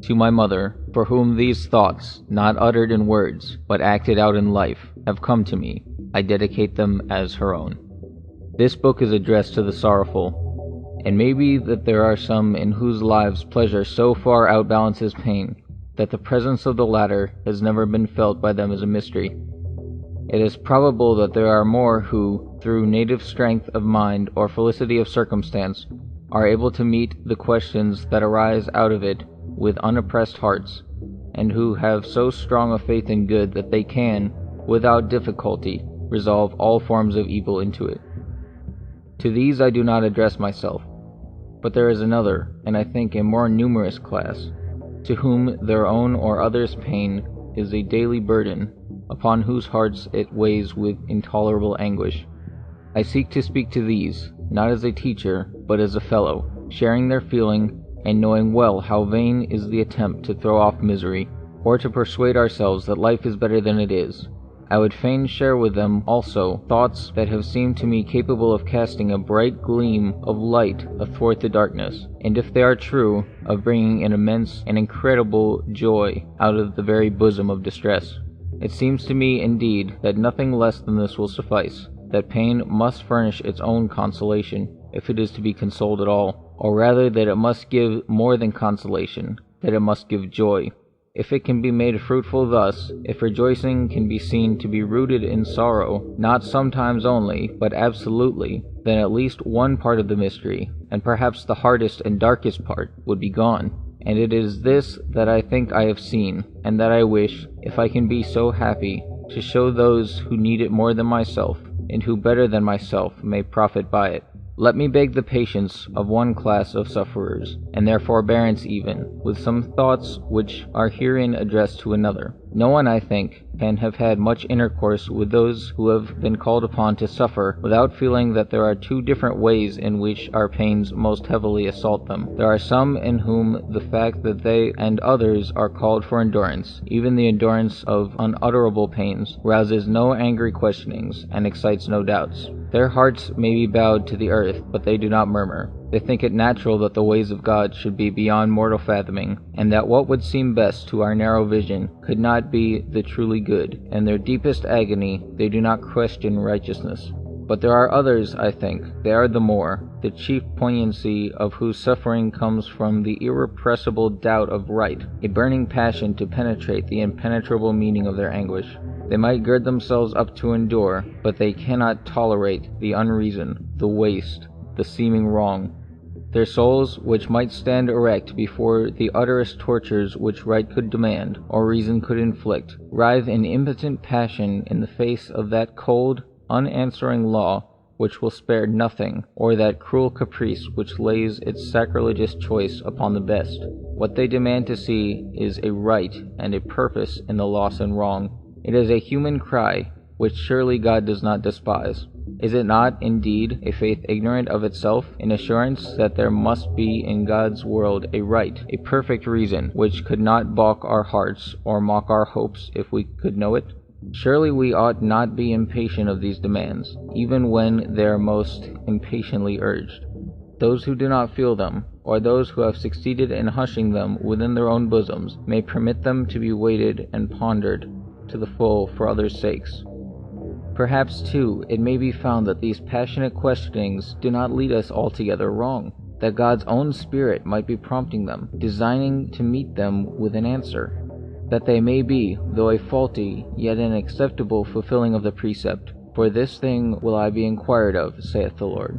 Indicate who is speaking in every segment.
Speaker 1: To my mother, for whom these thoughts, not uttered in words, but acted out in life, have come to me, I dedicate them as her own. This book is addressed to the sorrowful, and may be that there are some in whose lives pleasure so far outbalances pain, that the presence of the latter has never been felt by them as a mystery. It is probable that there are more who, through native strength of mind or felicity of circumstance, are able to meet the questions that arise out of it with unoppressed hearts, and who have so strong a faith in good that they can, without difficulty, resolve all forms of evil into it. To these I do not address myself, but there is another, and I think a more numerous class, to whom their own or others' pain is a daily burden, upon whose hearts it weighs with intolerable anguish. I seek to speak to these, not as a teacher, but as a fellow, sharing their feeling, and knowing well how vain is the attempt to throw off misery, or to persuade ourselves that life is better than it is. I would fain share with them also thoughts that have seemed to me capable of casting a bright gleam of light athwart the darkness, and if they are true, of bringing an immense and incredible joy out of the very bosom of distress. It seems to me, indeed, that nothing less than this will suffice, that pain must furnish its own consolation, if it is to be consoled at all, or rather that it must give more than consolation, that it must give joy. If it can be made fruitful thus, if rejoicing can be seen to be rooted in sorrow, not sometimes only, but absolutely, then at least one part of the mystery, and perhaps the hardest and darkest part, would be gone. And it is this that I think I have seen, and that I wish, if I can be so happy, to show those who need it more than myself, and who better than myself may profit by it. Let me beg the patience of one class of sufferers, and their forbearance even, with some thoughts which are herein addressed to another. No one, I think, can have had much intercourse with those who have been called upon to suffer without feeling that there are two different ways in which our pains most heavily assault them. There are some in whom the fact that they and others are called for endurance, even the endurance of unutterable pains, rouses no angry questionings, and excites no doubts. Their hearts may be bowed to the earth, but they do not murmur. They think it natural that the ways of God should be beyond mortal fathoming, and that what would seem best to our narrow vision could not be the truly good. In their deepest agony, they do not question righteousness. But there are others, I think, they are the more, the chief poignancy of whose suffering comes from the irrepressible doubt of right, a burning passion to penetrate the impenetrable meaning of their anguish. They might gird themselves up to endure, but they cannot tolerate the unreason, the waste, the seeming wrong. Their souls, which might stand erect before the utterest tortures which right could demand, or reason could inflict, writhe in impotent passion in the face of that cold, unanswering law which will spare nothing, or that cruel caprice which lays its sacrilegious choice upon the best. What they demand to see is a right and a purpose in the loss and wrong. It is a human cry, which surely God does not despise. Is it not, indeed, a faith ignorant of itself, an assurance that there must be in God's world a right, a perfect reason, which could not balk our hearts or mock our hopes if we could know it? Surely we ought not be impatient of these demands, even when they are most impatiently urged. Those who do not feel them, or those who have succeeded in hushing them within their own bosoms, may permit them to be weighted and pondered to the full for others' sakes. Perhaps, too, it may be found that these passionate questionings do not lead us altogether wrong, that God's own Spirit might be prompting them, designing to meet them with an answer, that they may be, though a faulty, yet an acceptable fulfilling of the precept. For this thing will I be inquired of, saith the Lord.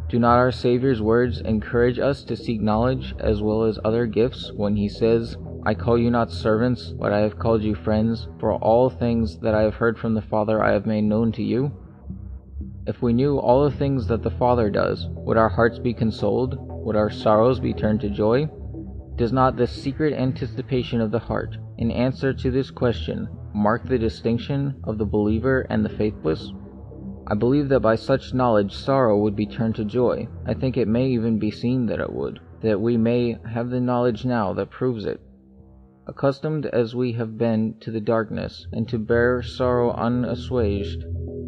Speaker 1: Do not our Saviour's words encourage us to seek knowledge as well as other gifts, when he says, I call you not servants, but I have called you friends, for all things that I have heard from the Father I have made known to you? If we knew all the things that the Father does, would our hearts be consoled? Would our sorrows be turned to joy? Does not this secret anticipation of the heart, in answer to this question, mark the distinction of the believer and the faithless? I believe that by such knowledge sorrow would be turned to joy. I think it may even be seen that it would, that we may have the knowledge now that proves it. Accustomed as we have been to the darkness, and to bear sorrow unassuaged,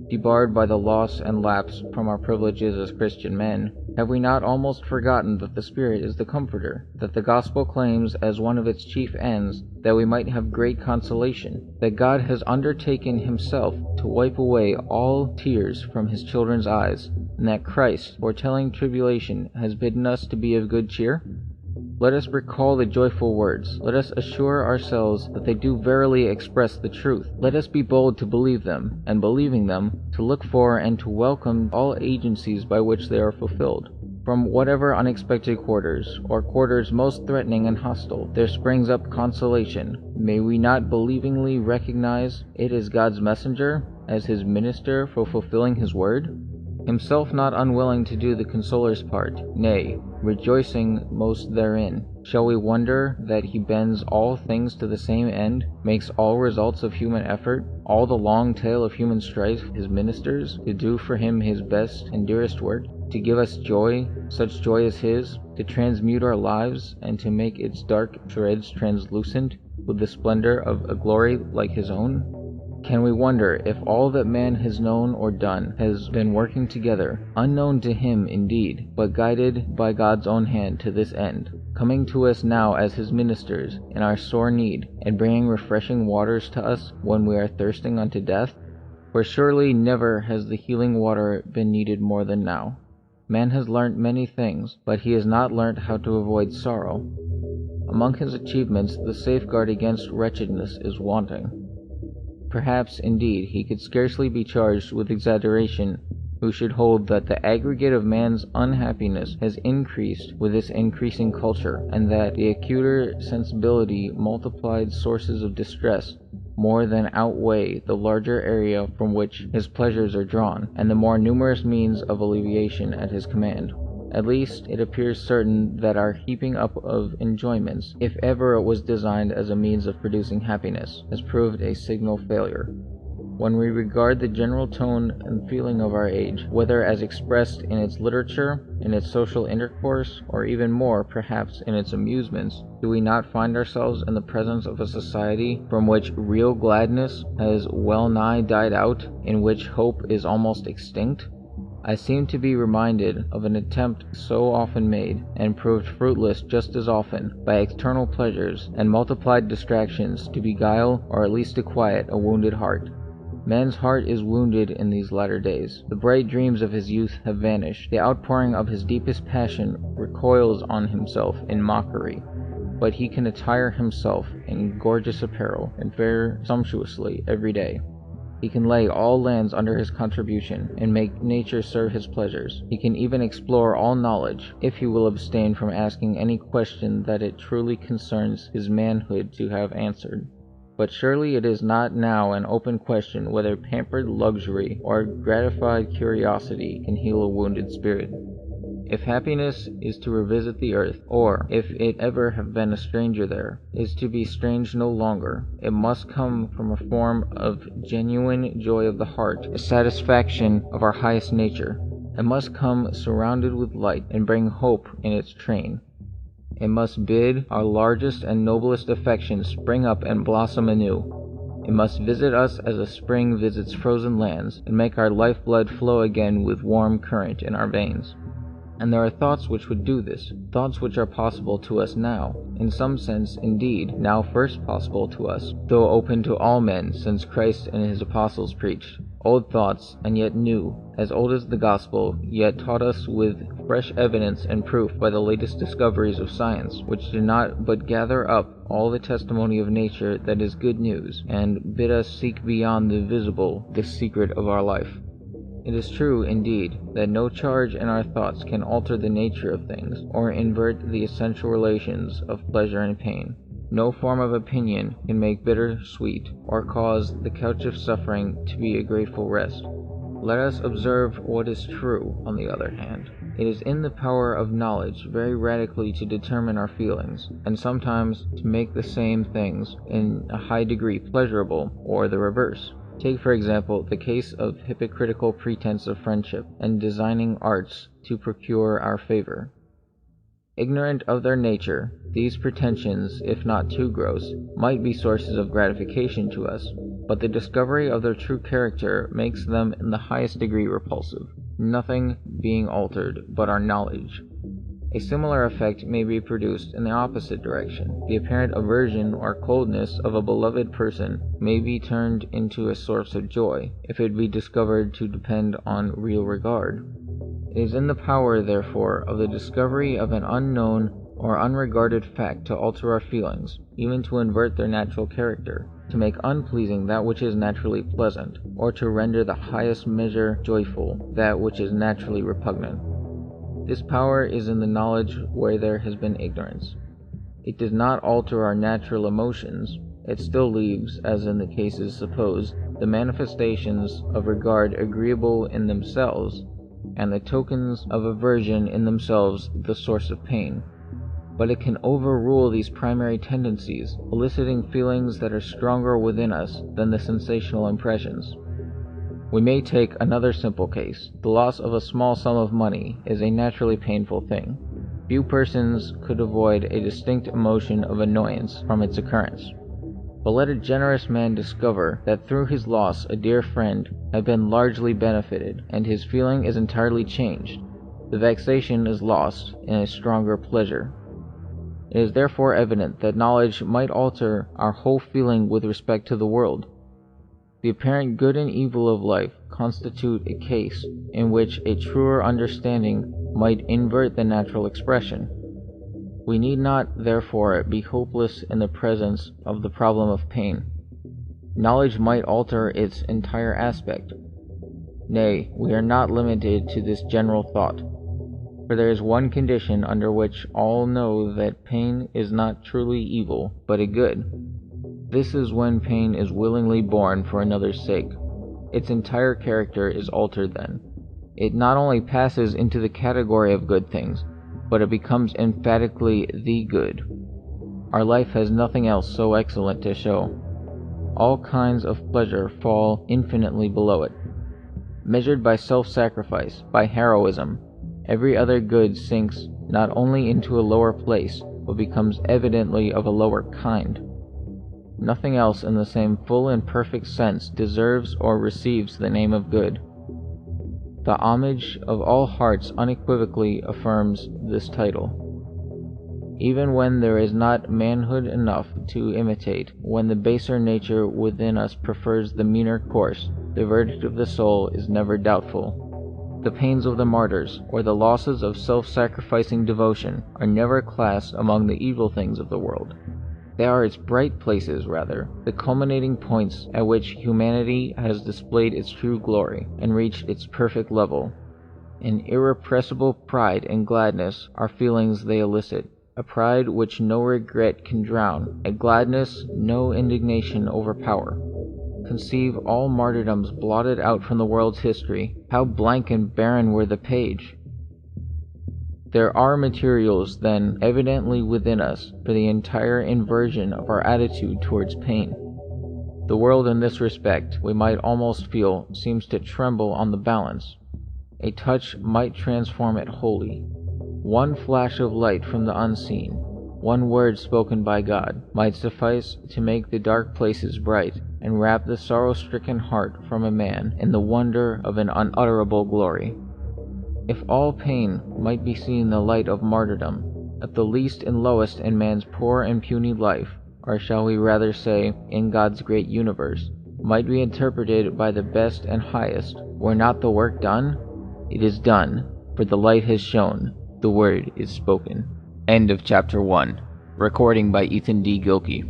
Speaker 1: debarred by the loss and lapse from our privileges as Christian men, Have we not almost forgotten that the Spirit is the Comforter, that the Gospel claims as one of its chief ends that we might have great consolation, that God has undertaken Himself to wipe away all tears from His children's eyes, and that Christ, foretelling tribulation, has bidden us to be of good cheer? Let us recall the joyful words. Let us assure ourselves that they do verily express the truth. Let us be bold to believe them, and believing them, to look for and to welcome all agencies by which they are fulfilled. From whatever unexpected quarters, or quarters most threatening and hostile, there springs up consolation. May we not believingly recognize it as God's messenger, as His minister for fulfilling His word? Himself not unwilling to do the consoler's part, nay, rejoicing most therein. Shall we wonder that He bends all things to the same end, makes all results of human effort, all the long tale of human strife, His ministers, to do for Him His best and dearest work, to give us joy, such joy as His, to transmute our lives, and to make its dark threads translucent with the splendor of a glory like His own? Can we wonder if all that man has known or done has been working together, unknown to him indeed, but guided by God's own hand to this end, coming to us now as His ministers in our sore need, and bringing refreshing waters to us when we are thirsting unto death? For surely never has the healing water been needed more than now. Man has learnt many things, but he has not learnt how to avoid sorrow. Among his achievements, the safeguard against wretchedness is wanting. Perhaps, indeed, he could scarcely be charged with exaggeration who should hold that the aggregate of man's unhappiness has increased with this increasing culture, and that the acuter sensibility multiplied sources of distress more than outweigh the larger area from which his pleasures are drawn, and the more numerous means of alleviation at his command. At least, it appears certain that our heaping up of enjoyments, if ever it was designed as a means of producing happiness, has proved a signal failure. When we regard the general tone and feeling of our age, whether as expressed in its literature, in its social intercourse, or even more, perhaps, in its amusements, do we not find ourselves in the presence of a society from which real gladness has well nigh died out, in which hope is almost extinct? I seem to be reminded of an attempt so often made, and proved fruitless just as often, by external pleasures and multiplied distractions to beguile or at least to quiet a wounded heart. Man's heart is wounded in these latter days. The bright dreams of his youth have vanished. The outpouring of his deepest passion recoils on himself in mockery. But he can attire himself in gorgeous apparel and fare sumptuously every day. He can lay all lands under his contribution, and make nature serve his pleasures. He can even explore all knowledge, if he will abstain from asking any question that it truly concerns his manhood to have answered. But surely it is not now an open question whether pampered luxury or gratified curiosity can heal a wounded spirit. If happiness is to revisit the earth, or, if it ever have been a stranger there, is to be strange no longer, it must come from a form of genuine joy of the heart, a satisfaction of our highest nature. It must come surrounded with light, and bring hope in its train. It must bid our largest and noblest affections spring up and blossom anew. It must visit us as a spring visits frozen lands, and make our lifeblood flow again with warm current in our veins. And there are thoughts which would do this, thoughts which are possible to us now, in some sense, indeed, now first possible to us, though open to all men since Christ and His apostles preached. Old thoughts, and yet new, as old as the gospel, yet taught us with fresh evidence and proof by the latest discoveries of science, which do not but gather up all the testimony of nature that is good news, and bid us seek beyond the visible the secret of our life. It is true, indeed, that no charge in our thoughts can alter the nature of things, or invert the essential relations of pleasure and pain. No form of opinion can make bitter sweet, or cause the couch of suffering to be a grateful rest. Let us observe what is true, on the other hand. It is in the power of knowledge very radically to determine our feelings, and sometimes to make the same things in a high degree pleasurable, or the reverse. Take, for example, the case of hypocritical pretense of friendship, and designing arts to procure our favor. Ignorant of their nature, these pretensions, if not too gross, might be sources of gratification to us, but the discovery of their true character makes them in the highest degree repulsive. nothing being altered but our knowledge. A similar effect may be produced in the opposite direction. The apparent aversion or coldness of a beloved person may be turned into a source of joy, if it be discovered to depend on real regard. It is in the power, therefore, of the discovery of an unknown or unregarded fact to alter our feelings, even to invert their natural character, to make unpleasing that which is naturally pleasant, or to render the highest measure joyful that which is naturally repugnant. This power is in the knowledge where there has been ignorance. It does not alter our natural emotions. It still leaves, as in the cases supposed, the manifestations of regard agreeable in themselves, and the tokens of aversion in themselves the source of pain. But it can overrule these primary tendencies, eliciting feelings that are stronger within us than the sensational impressions. We may take another simple case. The loss of a small sum of money is a naturally painful thing. Few persons could avoid a distinct emotion of annoyance from its occurrence. But let a generous man discover that through his loss a dear friend had been largely benefited, and his feeling is entirely changed. The vexation is lost in a stronger pleasure. It is therefore evident that knowledge might alter our whole feeling with respect to the world. The apparent good and evil of life constitute a case in which a truer understanding might invert the natural expression. We need not, therefore, be hopeless in the presence of the problem of pain. Knowledge might alter its entire aspect. Nay, we are not limited to this general thought, for there is one condition under which all know that pain is not truly evil, but a good. This is when pain is willingly borne for another's sake. Its entire character is altered then. It not only passes into the category of good things, but it becomes emphatically the good. Our life has nothing else so excellent to show. All kinds of pleasure fall infinitely below it. Measured by self-sacrifice, by heroism, every other good sinks not only into a lower place, but becomes evidently of a lower kind. Nothing else in the same full and perfect sense deserves or receives the name of good. The homage of all hearts unequivocally affirms this title. Even when there is not manhood enough to imitate, when the baser nature within us prefers the meaner course, the verdict of the soul is never doubtful. The pains of the martyrs, or the losses of self-sacrificing devotion, are never classed among the evil things of the world. They are its bright places, rather, the culminating points at which humanity has displayed its true glory, and reached its perfect level. An irrepressible pride and gladness are feelings they elicit, a pride which no regret can drown, a gladness no indignation overpower. Conceive all martyrdoms blotted out from the world's history, how blank and barren were the page! There are materials, then, evidently within us for the entire inversion of our attitude towards pain. The world in this respect, we might almost feel, seems to tremble on the balance. A touch might transform it wholly. One flash of light from the unseen, one word spoken by God, might suffice to make the dark places bright, and wrap the sorrow-stricken heart from a man in the wonder of an unutterable glory. If all pain might be seen in the light of martyrdom, at the least and lowest in man's poor and puny life, or shall we rather say, in God's great universe, might be interpreted by the best and highest, were not the work done? It is done, for the light has shone, the word is spoken. End of chapter 1. Recording by Ethan D. Gilkey.